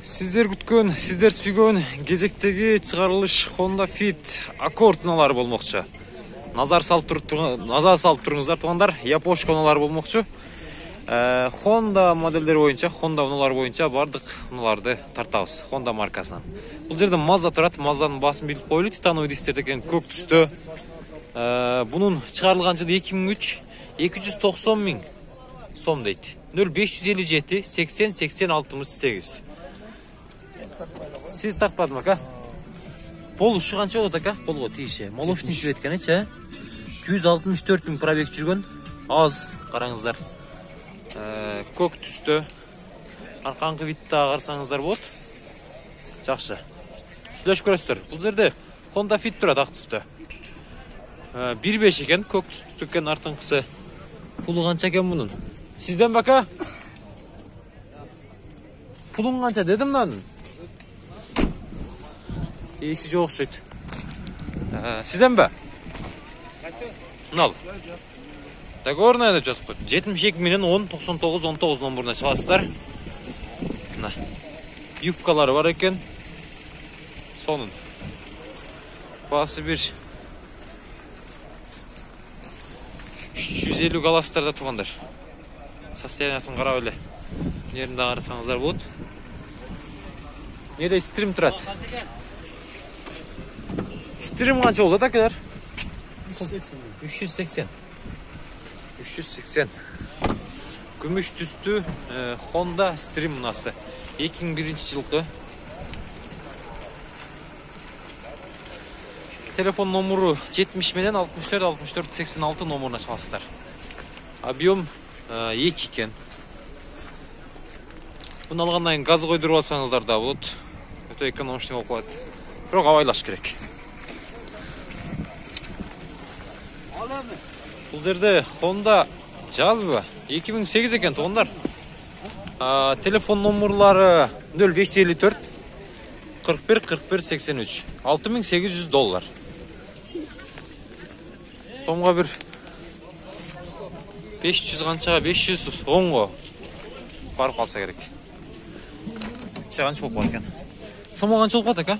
Сиздер күткөн, сиздер сүйгөн кезектеги чыгарылыш Honda Fit Accord унаалары болмокчу. Назар салып туруңуздар туугандар, япошка унаалары болмокчу. Honda модельдери боюнча, Honda унаалары боюнча бардык унааларды тартабыз. Honda маркасынан. Бул жерде Mazda турат, Mazdanын баасын билип коелу, титановый дисктер экен, көк түстө. Бунун чыгарылган жылы 2003 290 миң сом дейт. 0557 80 80 68. Siz тартпадым, ака? Полушу канча болот, ака? Колго тийише. Молочный цвет экен, 164 миң пробег жүргөн. Аз, караңыздар. Көк түстө. Аркаңкы витте карасаңыздар болот. Жакшы. Сүйлөшүп көрөсүздөр. Бул жерде Honda Fit турат ак түстө. 1.5 экен, көк түстө экен артыңкысы. Пулу канча экен мунун? Сизден бака? Пулуң канча дедим мен. Ээси жок окшойт. Сизден бе? Нал. Договорная деп жазып койдум. 72 менен 10 99 19 номуруна чыгасыздар. Мына. Юбкалары бар экен. Сонун. Баасы бир 350 галастарда туугандар. Состояниясын карап эле. Жеринде карасаңыздар болот. Неде стрим турат? Стрим канча болот акалар? 380. 380. Күмүш түстүү Honda Stream унасы. 2001-жылкы. Телефон номуру 70 менен 64 64 86 номуруна чаласыздар. Объем 2 экен. Буну алгандан кийин газ койдуруп алсаңыздар да болот. Өтө экономичный болуп калат. Бирок абайлаш керек. Бул жерде Honda жазбы 2008 экен туугандар. Телефон номурлары 0554 41 41 83 $6800. Сомго бир 500 канчага 510го барып калса керек. Канча болуп калат экен? Сомго канча болуп калат ака?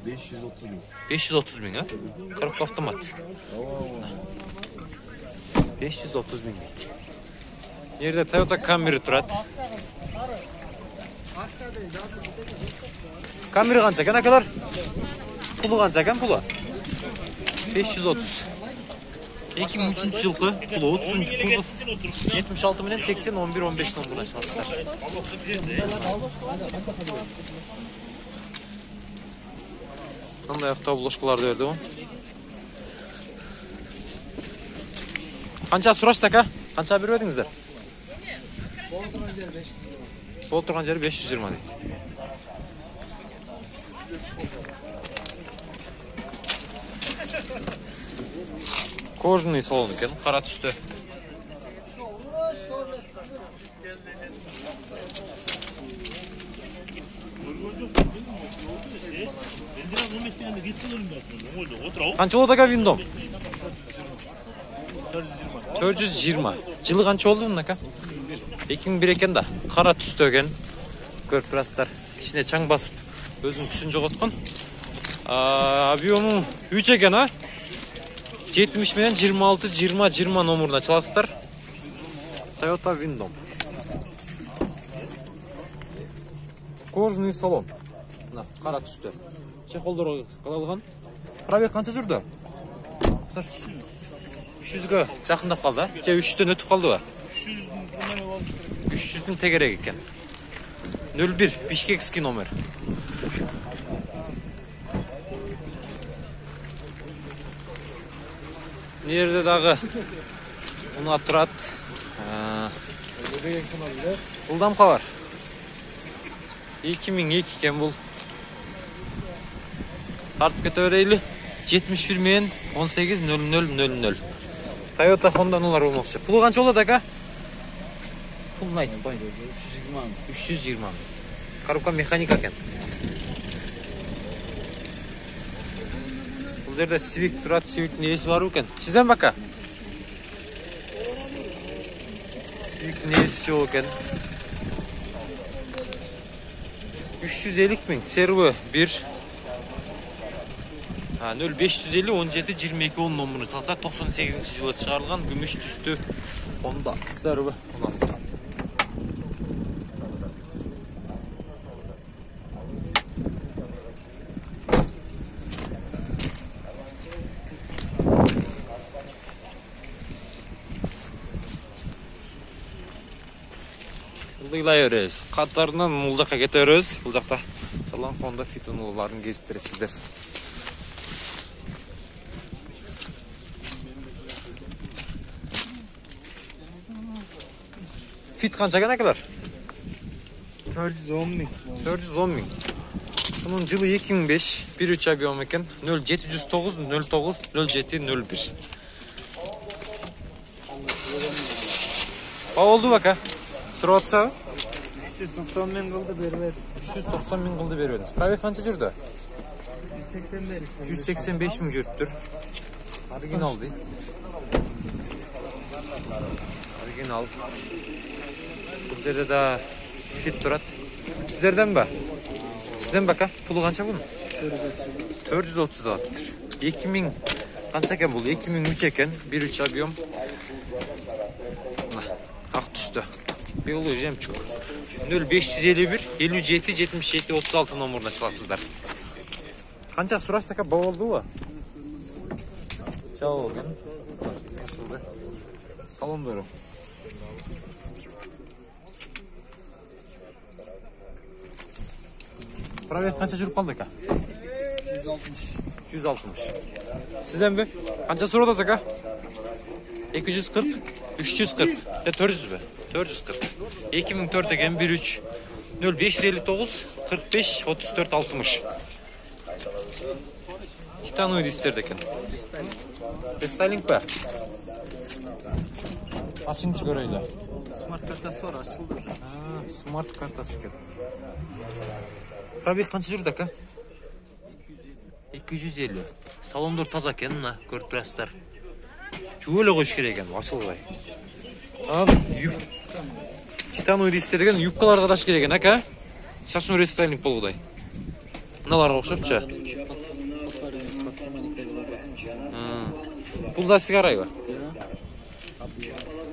530 миң. 530 миң, коробка автомат. 530 миң дейт. Жерде Toyota Camry турат. Camry канча экен акалар? Пулу канча экен пулу? 530. 2003-жылкы пулу 30-кузов 76 менен 80 11 15 номуруна чыгасыздар. Кандай автоблошкаларды берди бу? Канча сурашты ака? Канча берип едиңиздер? Болуп турган жери 520 дейт. Кожаный салон экен, кара түстө. Канча болот ака виндом? 420. Жылы канча болду мына ака? 2001 экен да. Кара түстө экен. Көрүп турасыздар. Ичине чаң басып, өзүнүн түсүн жоготкон. Объему 3 экен, 70 менен 26 20 20 номуруна чаласыздар. Toyota Windom. Кожаный салон. Мына кара түстө. Чехолдор калган. Пробег канча жүрдү? 300гө жакындап калды, же 300дөн өтүп калдыбы? 300дүн тегерек экен. 01 Бишкекский номер. Нерде дагы уна турат. Булдам кабар. 2002 экен бул. Тартып кете берейли. 71 менен 18 0000. Toyota Honda'nылар болмокчу. Пулу канча болот ака? Пулун айтпай. 320. Коробка механика экен. Бул жерде Civic турат, Civic'in ээси бар экен. Сизден бака? Civic'in ээси жок экен. 350 ming servi 1. 0550 17 22 10 номерін салса 98 жылы шығарылған күміш түсті Honda servi Honda. Бұлдайлай өріз. Қатарынан мұл жаққа кете өріз. Бұл жақта салан Honda Fit ұлыларын кездіресіздер. Fit қанша екен әкелер? 410 мың. 410 мың. Бұның жылы 2005, 1.3 объем екен. 0709 09 07 01. Ба oldu бака? Сұрап атса? 390 мың қылды беріп 390 мың қылды беріп едіңіз. Пробег қанша жүрді? 185 мың жүріп тұр. Оригинал дейді. Оригинал. Бұл жерде да Fit тұрады. Сіздерден ба? Сізден бака? Пұлы қанша бұның? 430 алып тұр. 2000 қанша екен бұл? 2003 екен. 1.3 объем. Ақ түсті. Белый жемчуг. 0551 57 77 36 номеріне çalasızдар. Қанша сұрастака ба oldu ба? Чау екен. Насылды? Салон бөрі. Пробег қанша жүріп қалды ка? 160. Сізден бе? Қанша сұрадыз ака? 240, 340, 400 бе? 440. 2004 екен 13 0559 45 34 60. Титановый дистерді екен. Рестайлинг ба? Ашыңшы көрейді. Смарт картасы бар, açıldı. Смарт картасы екен. Пробег қанша жүрді ака? 250. Салондор таза екен, мына көріп тұрасыздар. Жуөле қойыш керек екен, ашылғай. Титановый дистер деген юбкаларға даш керек екен, ака? Сапсын рестайлинг болғыдай. Мыналарға ұқсапша. Бұл да сигарай ба?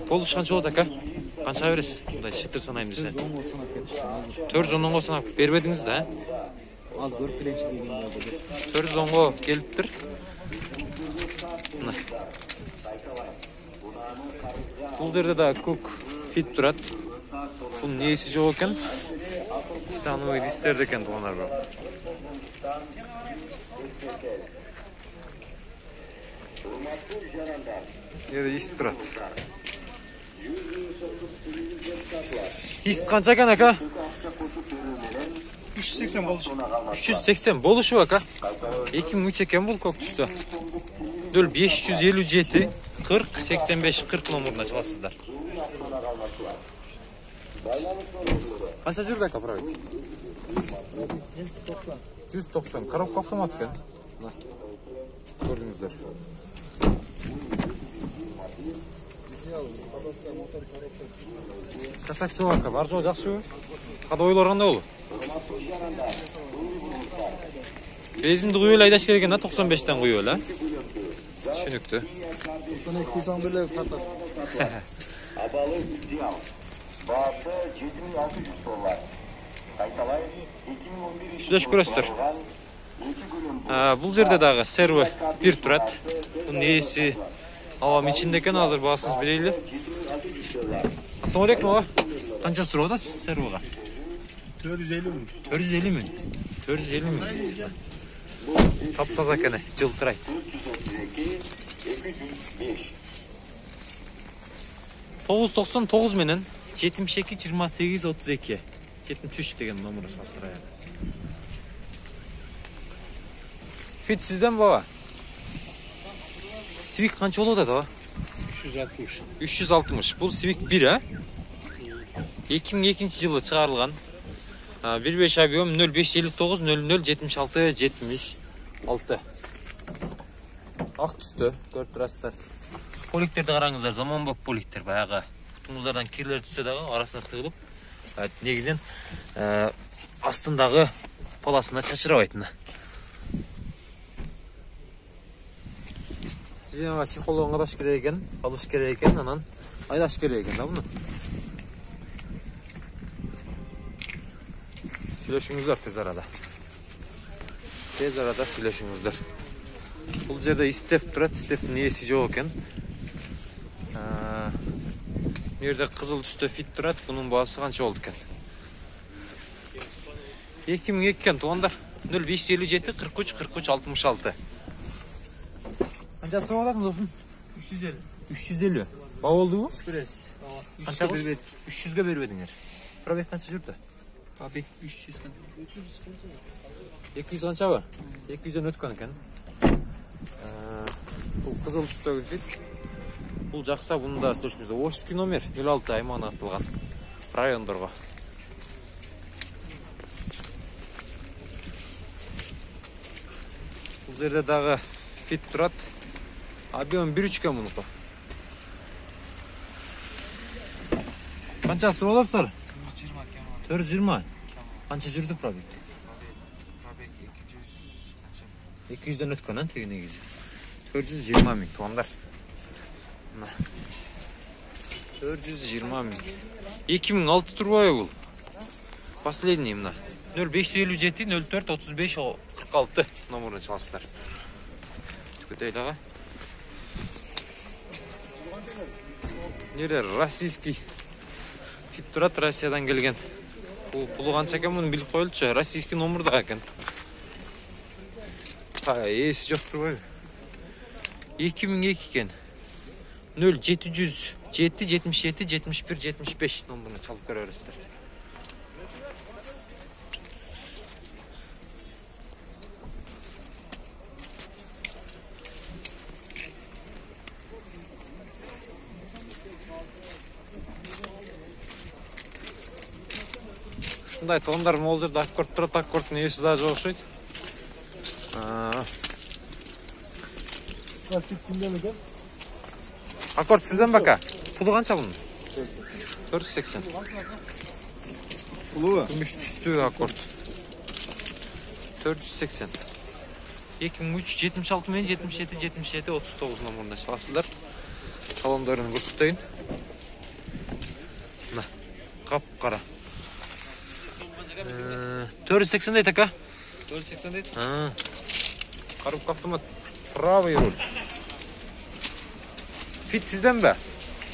Бұл қанша болады, ака? Қанша бересіз? Бұндай шытыр санайым десе. 410-ға санап бербедіңіз да? Az dur, pilençli bilgiler. 410-ға келіп тұр. Бұл жерде да көк Fit тұрады. Бұл несі жоқ екен? Титановый дистерді екен тұғанар бұл. Еді ист тұрады. Ист қанша екен, ака? 380 болуş. 380 болушу, ака? 2003 екен бұл көк түсті. 557 40 85 40 номеріне çalasыздар. Қанша жүрді ака пробег? 190. Коробка автомат екен. Көрдіңіздер. Красавчик ака, бар жоғы жақсы. Қада ойлар қандай олы? Бензинді құйыл айдаш керек екен, 95-тен құйыл, а? Түсінікті. Sana 200 böyle kartası. Abalı ideal. Bağısı 7600 dolar. Kaytalay 2011 Süleş көресіздер. Бұл жерде дағы серві 1 тұрады. Бұның есі ауам içinde екен, азыр бағасыңыз білейлі. Ассалаумалейкум, аға. Қанша сұрау да сервіға? 450 мың. 450 мың. 450 мың. Тап-таза кәне, жылтырайды. 999 менен 72 28 32 73 деген номер салсырайды. Fit sizden baba. Civic қанша болады да? 360. 360. Бұл Civic 1, а? 2002 жылы шығарылған. 1.5 объем 0559 00 76 76. Ақ түсті, көріп тұрасыздар. Поликтерді қараңыздар, заманбап поликтер баяғы. Бұтыңыздардан кирлер түссе дағы арасына тығылып, негізден астындағы паласына чачырабайтын. Жаңа чехолын қараш керек екен, алыш керек екен, анан айдаш керек екен да бұны. Сөйлешіңіздер тез арада. Тез арада сөйлешіңіздер. Бұл жерде истеп тұрады, истептің иесі жоқ екен. Мерде қызыл түсті фит тұрады, бұның бағасы қанша болды екен. 2002 екен туғандар. 0557 43 43 66. Қаншасы боласың досын? 350. 350. Ба болды бұл? Экспресс. Қанша бұл? 300-ге бербедіңер. Пробег қанша жүрді? Пробег 300. 200 қанша ба? 200-ден өткен екен. Бұл қызыл түстегі фит. Бұл жақса, бұны да слушкімізді. Ошский номер 06 аймағына атылған райондарға. Бұл жерде дағы фит тұрады. Объем 1.3 мұнықы. Қаншасы боласыздар? 420. Қанша жүрді пробег? Пробег 200. 200-ден өткен тегі негізі. 420 мың туғандар. 420 мың. 2006 турбой бұл. Последний мына. 0557 04 35 46 номерін çalasыздар. Түкетейліға. Нелер, российский фит тұрат, Россиядан келген. Пұлы қанша екен мұны біліп қойылды. Российский номерді екен. Есі жоқ тұрбой. 2002 екен. 0707 77 71 75 номерін çalып көрерістер. Шындай тоғындар мол жерді аккорд тұрады, аккордтың есі да жоқ шойды. Аккорд сізден бака? Пұлы қанша бұның? 480. Пұлы? Күміш түсті аккорд. 480. 2003 76 мен 77 77 39 номерінде çalасыздар. Салондарын көрсетейін. Мына, қап-қара. 480 дейді ака? 480 дейді. Коробка автомат. Правый руль. Фит сізден бе?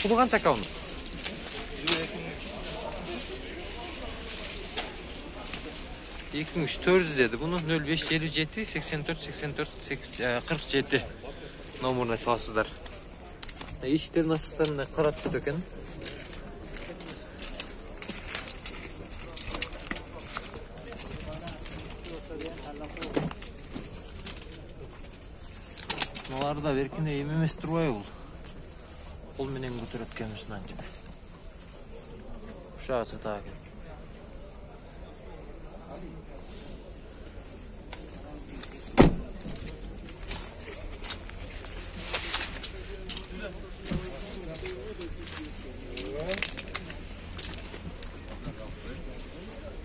Пұлы қанша ака оның? 2400 деді. Бұны 0557 84 84 47 номеріне çalасыздар. Ештерін ашыстарында қара түсті екен. Мыналары да беркіне емемес тұрбай бұл. Қол менен көтер өткенімізін анчып. Ұшаға сата екен.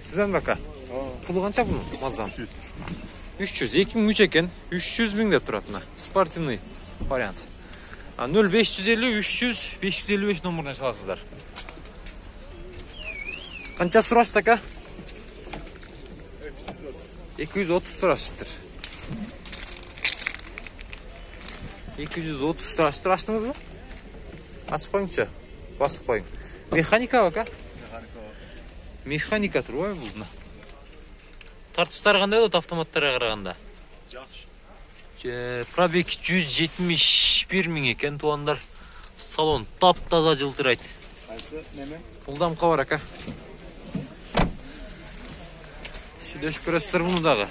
Сізден бака? Пұлы қанша бұның Маздан? 300. 2003 екен. 300 мың деп тұратына. Спортивный вариант. 0550 300 555 номеріне çalасыздар. Қанша сұрашты ака? 230 сұрашыптыр. 230 сұрашыптыр. Аштыңыз ба? Açып қойыңшы. Басып қойың. Механика ака? Механика тұр ғой бұлдына. Тартыстар қандай өт автоматтарға қарағанда? Жақсы. Пробег 171 мың екен туғандар. Салон тап-таза жылтырайды. Бұлдам қабар ака. Шүдешіп көресіздер бұны дағы.